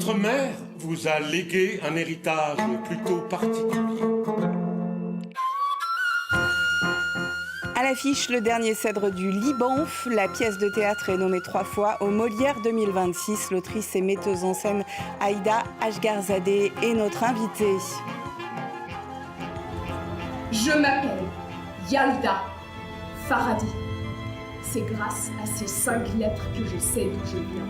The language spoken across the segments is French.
Votre mère vous a légué un héritage plutôt particulier. À l'affiche, le dernier cèdre du Liban. La pièce de théâtre est nommée 3 fois au Molière 2026. L'autrice et metteuse en scène Aïda Ashgarzadeh est notre invitée. Je m'appelle Yalda Farhadi. C'est grâce à ces 5 lettres que je sais d'où je viens.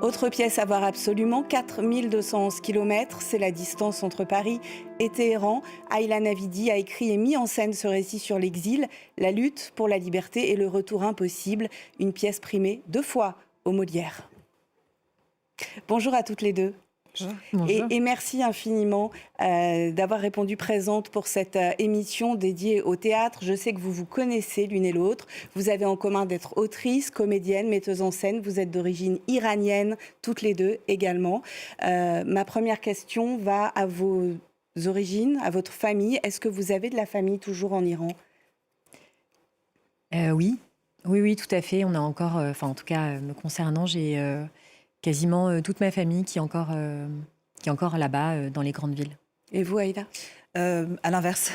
Autre pièce à voir absolument, 4211 km, c'est la distance entre Paris et Téhéran. Ayla Navidi a écrit et mis en scène ce récit sur l'exil, la lutte pour la liberté et le retour impossible, une pièce primée 2 fois au Molière. Bonjour à toutes les deux. Et merci infiniment d'avoir répondu présente pour cette émission dédiée au théâtre. Je sais que vous vous connaissez l'une et l'autre. Vous avez en commun d'être autrice, comédienne, metteuse en scène. Vous êtes d'origine iranienne, toutes les deux également. Ma première question va à vos origines, à votre famille. Est-ce que vous avez de la famille toujours en Iran ? Oui, tout à fait. On a encore, en tout cas, me concernant, j'ai quasiment toute ma famille qui est encore là-bas, dans les grandes villes. Et vous, Aïda ? À l'inverse,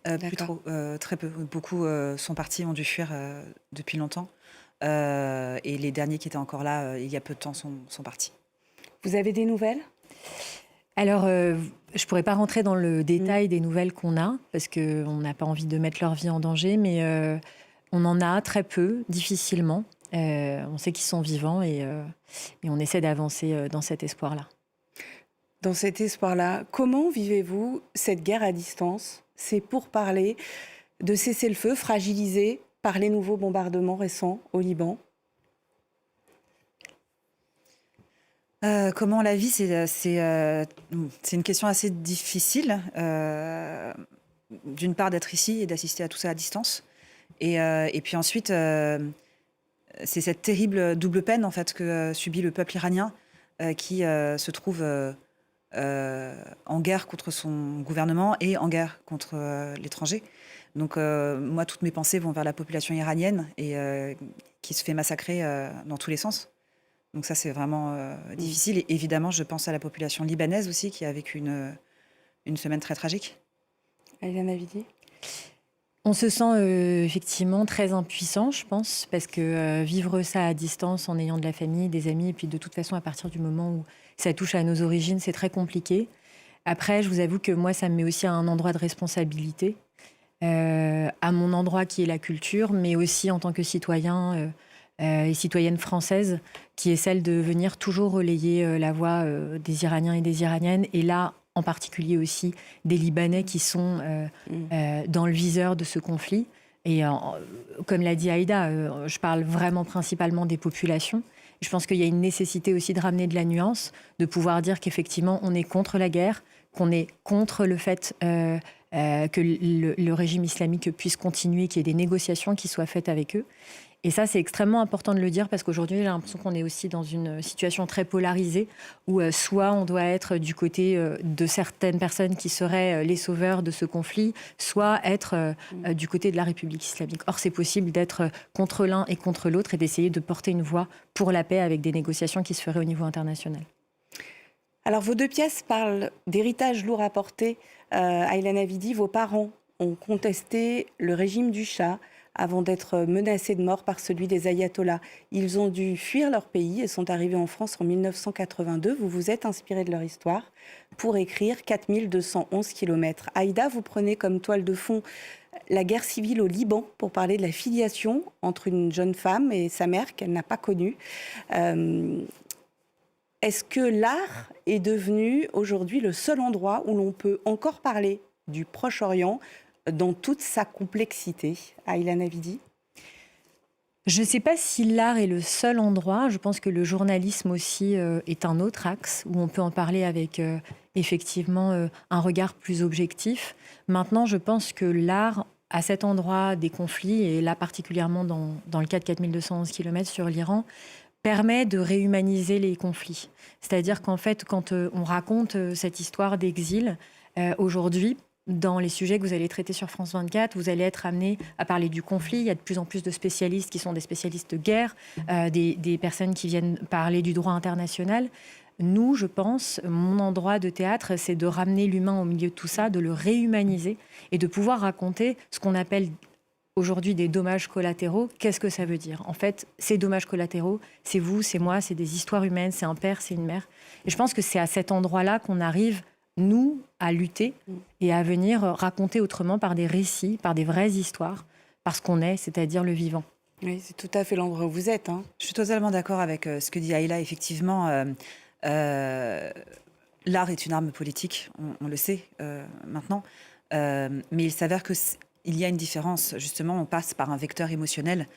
plus trop, très peu. Beaucoup sont partis, ont dû fuir depuis longtemps. Et les derniers qui étaient encore là, il y a peu de temps, sont partis. Vous avez des nouvelles ? Alors, je ne pourrais pas rentrer dans le détail des nouvelles qu'on a, parce qu'on n'a pas envie de mettre leur vie en danger, mais on en a très peu, difficilement. On sait qu'ils sont vivants et on essaie d'avancer dans cet espoir-là. Dans cet espoir-là, comment vivez-vous cette guerre à distance ? C'est pour parler de cessez-le-feu fragilisé par les nouveaux bombardements récents au Liban. Comment on la vit, c'est une question assez difficile. D'une part, d'être ici et d'assister à tout ça à distance. Et puis ensuite... c'est cette terrible double peine en fait que subit le peuple iranien qui se trouve en guerre contre son gouvernement et en guerre contre l'étranger. Donc moi, toutes mes pensées vont vers la population iranienne et qui se fait massacrer dans tous les sens. Donc ça, c'est vraiment difficile. Et évidemment, je pense à la population libanaise aussi qui a vécu une semaine très tragique. Ayla Navidi ? On se sent effectivement très impuissant, je pense, parce que vivre ça à distance en ayant de la famille, des amis, et puis de toute façon, à partir du moment où ça touche à nos origines, c'est très compliqué. Après, je vous avoue que moi, ça me met aussi à un endroit de responsabilité, à mon endroit qui est la culture, mais aussi en tant que citoyen et citoyenne française, qui est celle de venir toujours relayer la voix des Iraniens et des Iraniennes. Et là, en particulier aussi des Libanais qui sont dans le viseur de ce conflit. Et comme l'a dit Aïda, je parle vraiment principalement des populations. Je pense qu'il y a une nécessité aussi de ramener de la nuance, de pouvoir dire qu'effectivement, on est contre la guerre, qu'on est contre le fait que le régime islamique puisse continuer, qu'il y ait des négociations qui soient faites avec eux. Et ça, c'est extrêmement important de le dire parce qu'aujourd'hui, j'ai l'impression qu'on est aussi dans une situation très polarisée où soit on doit être du côté de certaines personnes qui seraient les sauveurs de ce conflit, soit être du côté de la République islamique. Or, c'est possible d'être contre l'un et contre l'autre et d'essayer de porter une voix pour la paix avec des négociations qui se feraient au niveau international. Alors, vos 2 pièces parlent d'héritage lourd à porter. Ayla Navidi, vos parents ont contesté le régime du Shah avant d'être menacés de mort par celui des ayatollahs. Ils ont dû fuir leur pays et sont arrivés en France en 1982. Vous vous êtes inspiré de leur histoire pour écrire 4211 km. Aïda, vous prenez comme toile de fond la guerre civile au Liban pour parler de la filiation entre une jeune femme et sa mère qu'elle n'a pas connue. Est-ce que l'art est devenu aujourd'hui le seul endroit où l'on peut encore parler du Proche-Orient dans toute sa complexité? Ayla Navidi. Je ne sais pas si l'art est le seul endroit. Je pense que le journalisme aussi est un autre axe où on peut en parler avec effectivement un regard plus objectif. Maintenant, je pense que l'art, à cet endroit des conflits, et là particulièrement dans le cas de 4211 km sur l'Iran, permet de réhumaniser les conflits. C'est-à-dire qu'en fait, quand on raconte cette histoire d'exil, aujourd'hui, dans les sujets que vous allez traiter sur France 24, vous allez être amené à parler du conflit. Il y a de plus en plus de spécialistes qui sont des spécialistes de guerre, des personnes qui viennent parler du droit international. Nous, je pense, mon endroit de théâtre, c'est de ramener l'humain au milieu de tout ça, de le réhumaniser et de pouvoir raconter ce qu'on appelle aujourd'hui des dommages collatéraux. Qu'est-ce que ça veut dire? En fait, ces dommages collatéraux, c'est vous, c'est moi, c'est des histoires humaines, c'est un père, c'est une mère. Et je pense que c'est à cet endroit-là qu'on arrive, nous, à lutter et à venir raconter autrement par des récits, par des vraies histoires, parce qu'on est, c'est-à-dire le vivant. Oui, c'est tout à fait l'endroit où vous êtes. Hein. Je suis totalement d'accord avec ce que dit Ayla. Effectivement, l'art est une arme politique, on le sait maintenant. Mais il s'avère qu'il y a une différence. Justement, on passe par un vecteur émotionnel.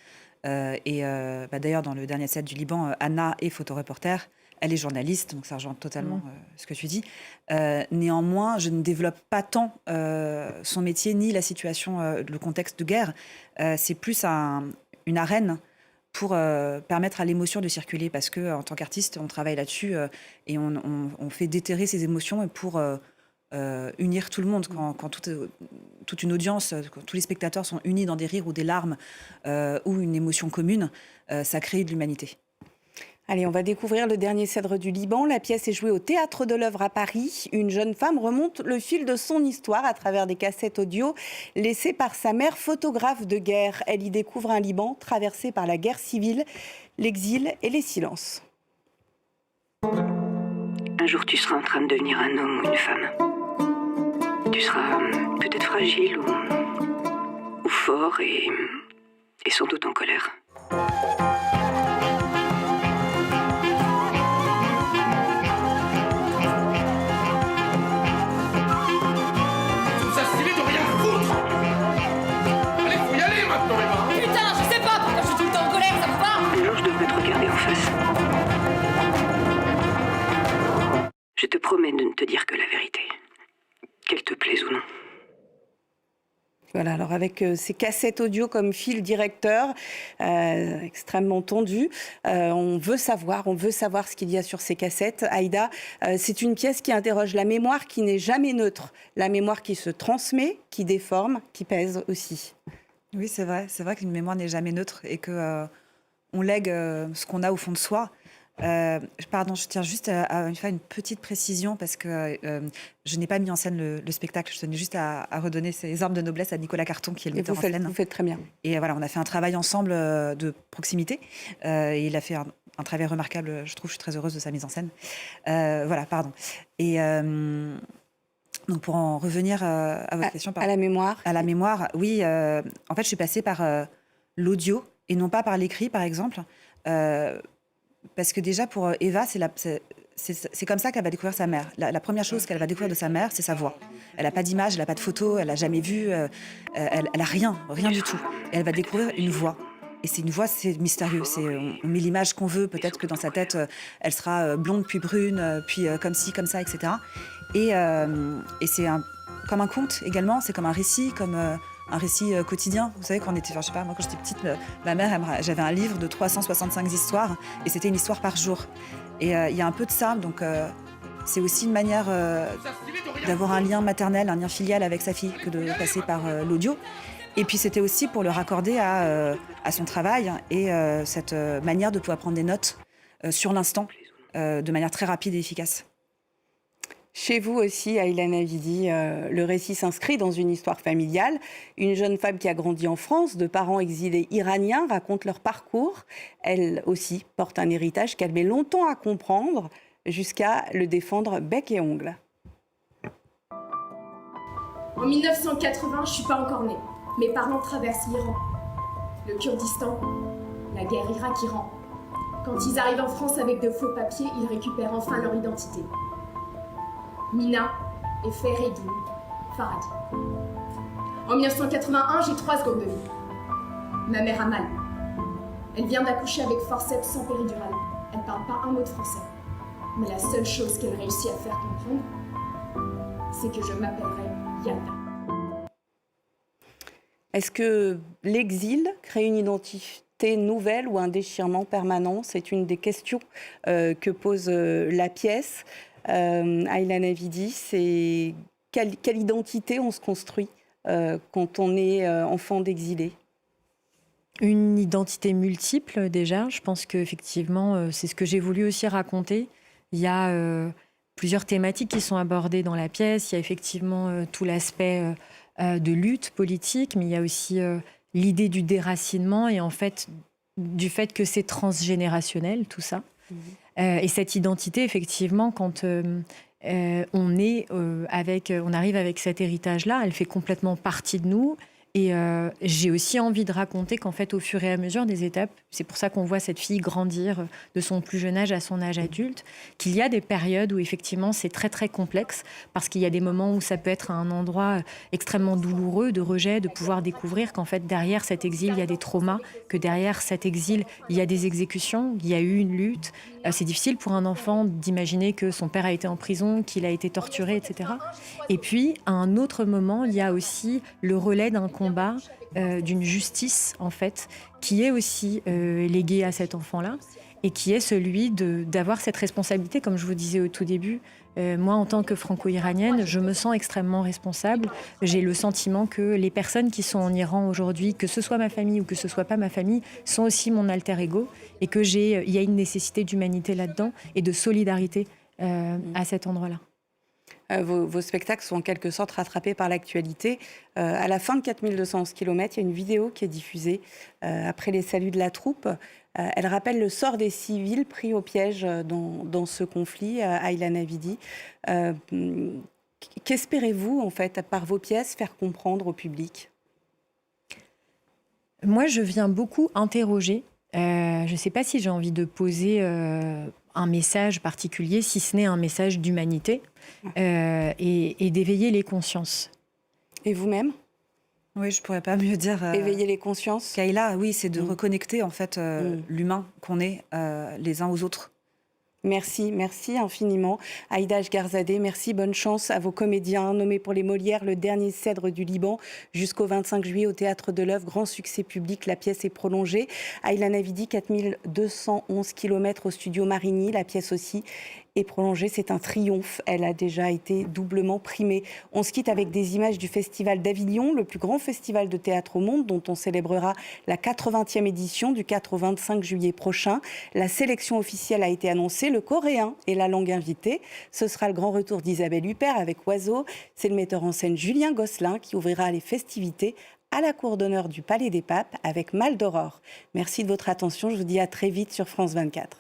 D'ailleurs, dans le dernier set du Liban, Anna est photoreporter. Elle est journaliste, donc ça rejoint totalement ce que tu dis. Néanmoins, je ne développe pas tant son métier ni la situation, le contexte de guerre. C'est plus une arène pour permettre à l'émotion de circuler, parce que en tant qu'artiste, on travaille là-dessus et on fait déterrer ces émotions pour unir tout le monde. Quand toute une audience, quand tous les spectateurs sont unis dans des rires ou des larmes ou une émotion commune, ça crée de l'humanité. Allez, on va découvrir le dernier Cèdre du Liban. La pièce est jouée au Théâtre de l'Œuvre à Paris. Une jeune femme remonte le fil de son histoire à travers des cassettes audio laissées par sa mère, photographe de guerre. Elle y découvre un Liban traversé par la guerre civile, l'exil et les silences. Un jour, tu seras en train de devenir un homme ou une femme. Tu seras peut-être fragile ou fort et sans doute en colère. Je te promets de ne te dire que la vérité, qu'elle te plaise ou non. Voilà, alors avec ces cassettes audio comme fil directeur, extrêmement tendu, on veut savoir ce qu'il y a sur ces cassettes. Aïda, c'est une pièce qui interroge la mémoire qui n'est jamais neutre, la mémoire qui se transmet, qui déforme, qui pèse aussi. Oui, c'est vrai qu'une mémoire n'est jamais neutre et que on lègue ce qu'on a au fond de soi. Pardon, je tiens juste à faire une petite précision parce que je n'ai pas mis en scène le spectacle. Je tenais juste à redonner ses armes de noblesse à Nicolas Carton, qui est le metteur en scène. Vous faites très bien. Et voilà, on a fait un travail ensemble de proximité. Et il a fait un travail remarquable, je trouve. Je suis très heureuse de sa mise en scène. Voilà, pardon. Et donc pour en revenir à votre question. À la mémoire. À la mémoire, oui. En fait, je suis passée par l'audio et non pas par l'écrit, par exemple. Parce que déjà, pour Eva, c'est comme ça qu'elle va découvrir sa mère. La première chose qu'elle va découvrir de sa mère, c'est sa voix. Elle n'a pas d'image, elle n'a pas de photo, elle n'a jamais vu, elle n'a rien du tout. Et elle va découvrir une voix. Et c'est une voix, c'est mystérieux. On met l'image qu'on veut. Peut-être que dans sa tête, elle sera blonde, puis brune, puis comme ci, comme ça, etc. Et c'est comme un conte également, c'est comme un récit, comme un récit quotidien. Vous savez, quand je sais pas, moi quand j'étais petite, ma mère, j'avais un livre de 365 histoires et c'était une histoire par jour. Et il y a un peu de ça, donc c'est aussi une manière d'avoir un lien maternel, un lien filial avec sa fille que de passer par l'audio. Et puis c'était aussi pour le raccorder à son travail et cette manière de pouvoir prendre des notes sur l'instant de manière très rapide et efficace. Chez vous aussi, Ayla Navidi, le récit s'inscrit dans une histoire familiale. Une jeune femme qui a grandi en France, de parents exilés iraniens, raconte leur parcours. Elle aussi porte un héritage qu'elle met longtemps à comprendre, jusqu'à le défendre bec et ongles. En 1980, je ne suis pas encore née. Mes parents traversent l'Iran, le Kurdistan, la guerre Irak-Iran. Quand ils arrivent en France avec de faux papiers, ils récupèrent enfin leur identité. Mina et Feridun Farhadi. En 1981, j'ai 3 secondes de vie. Ma mère a mal. Elle vient d'accoucher avec forceps sans péridurale. Elle ne parle pas un mot de français. Mais la seule chose qu'elle réussit à faire comprendre, c'est que je m'appellerai Yalda. Est-ce que l'exil crée une identité nouvelle ou un déchirement permanent? C'est une des questions que pose la pièce. Ayla Navidi, quelle identité on se construit quand on est enfant d'exilés? Une identité multiple déjà. Je pense qu'effectivement, c'est ce que j'ai voulu aussi raconter. Il y a plusieurs thématiques qui sont abordées dans la pièce. Il y a effectivement tout l'aspect de lutte politique, mais il y a aussi l'idée du déracinement et en fait du fait que c'est transgénérationnel, tout ça. Et cette identité, effectivement, quand on arrive avec cet héritage-là, elle fait complètement partie de nous. Et j'ai aussi envie de raconter qu'en fait, au fur et à mesure des étapes, c'est pour ça qu'on voit cette fille grandir de son plus jeune âge à son âge adulte, qu'il y a des périodes où effectivement c'est très très complexe, parce qu'il y a des moments où ça peut être un endroit extrêmement douloureux de rejet, de pouvoir découvrir qu'en fait derrière cet exil, il y a des traumas, que derrière cet exil, il y a des exécutions, il y a eu une lutte. C'est difficile pour un enfant d'imaginer que son père a été en prison, qu'il a été torturé, etc. Et puis, à un autre moment, il y a aussi le relais d'un combat, d'une justice, en fait, qui est aussi léguée à cet enfant-là, et qui est celui d'avoir cette responsabilité, comme je vous disais au tout début. Moi, en tant que franco-iranienne, je me sens extrêmement responsable. J'ai le sentiment que les personnes qui sont en Iran aujourd'hui, que ce soit ma famille ou que ce soit pas ma famille, sont aussi mon alter ego, et que il y a une nécessité d'humanité là-dedans et de solidarité à cet endroit-là. Vos spectacles sont en quelque sorte rattrapés par l'actualité. À la fin de 4211 km, il y a une vidéo qui est diffusée après les saluts de la troupe. Elle rappelle le sort des civils pris au piège dans ce conflit, Ayla Navidi. Qu'espérez-vous, en fait, par vos pièces, faire comprendre au public? Moi, je viens beaucoup interroger. Je ne sais pas si j'ai envie de poser un message particulier, si ce n'est un message d'humanité, et d'éveiller les consciences. Et vous-même? Oui, je pourrais pas mieux dire. Éveiller les consciences. Kayla, oui, c'est de reconnecter en fait l'humain qu'on est les uns aux autres. Merci infiniment. Aïda Ashgarzadeh, merci, bonne chance à vos comédiens nommés pour les Molières, Le Dernier Cèdre du Liban, jusqu'au 25 juillet au Théâtre de l'Œuvre, grand succès public, la pièce est prolongée. Ayla Navidi, 4211 km au studio Marigny, la pièce aussi est prolongée, c'est un triomphe, elle a déjà été doublement primée. On se quitte avec des images du Festival d'Avignon, le plus grand festival de théâtre au monde, dont on célébrera la 80e édition du 4 au 25 juillet prochain. La sélection officielle a été annoncée, le coréen est la langue invitée. Ce sera le grand retour d'Isabelle Huppert avec Oiseau. C'est le metteur en scène Julien Gosselin qui ouvrira les festivités à la cour d'honneur du Palais des Papes avec Mal d'Aurore. Merci de votre attention, je vous dis à très vite sur France 24.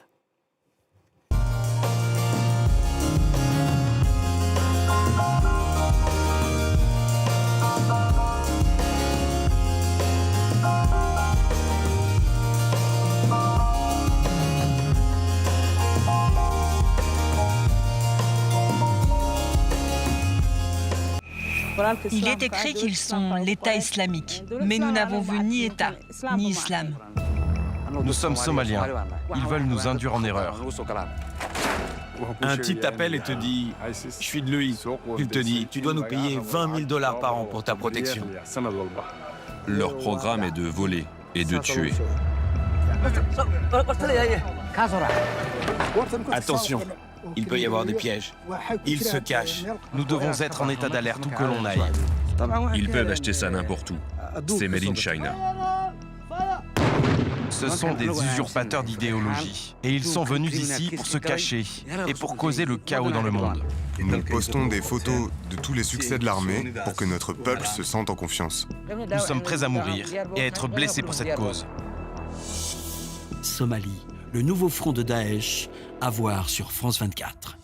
Il est écrit qu'ils sont l'État islamique, mais nous n'avons vu ni État, ni islam. Nous sommes somaliens. Ils veulent nous induire en erreur. Un type t'appelle et te dit « Je suis de l'EI ». Il te dit « Tu dois nous payer $20 000 par an pour ta protection ». Leur programme est de voler et de tuer. Attention, il peut y avoir des pièges. Ils se cachent. Nous devons être en état d'alerte où que l'on aille. Ils peuvent acheter ça n'importe où. C'est made in China. Ce sont des usurpateurs d'idéologie. Et ils sont venus ici pour se cacher et pour causer le chaos dans le monde. Et nous postons des photos de tous les succès de l'armée pour que notre peuple se sente en confiance. Nous sommes prêts à mourir et à être blessés pour cette cause. Somalie, le nouveau front de Daesh, à voir sur France 24.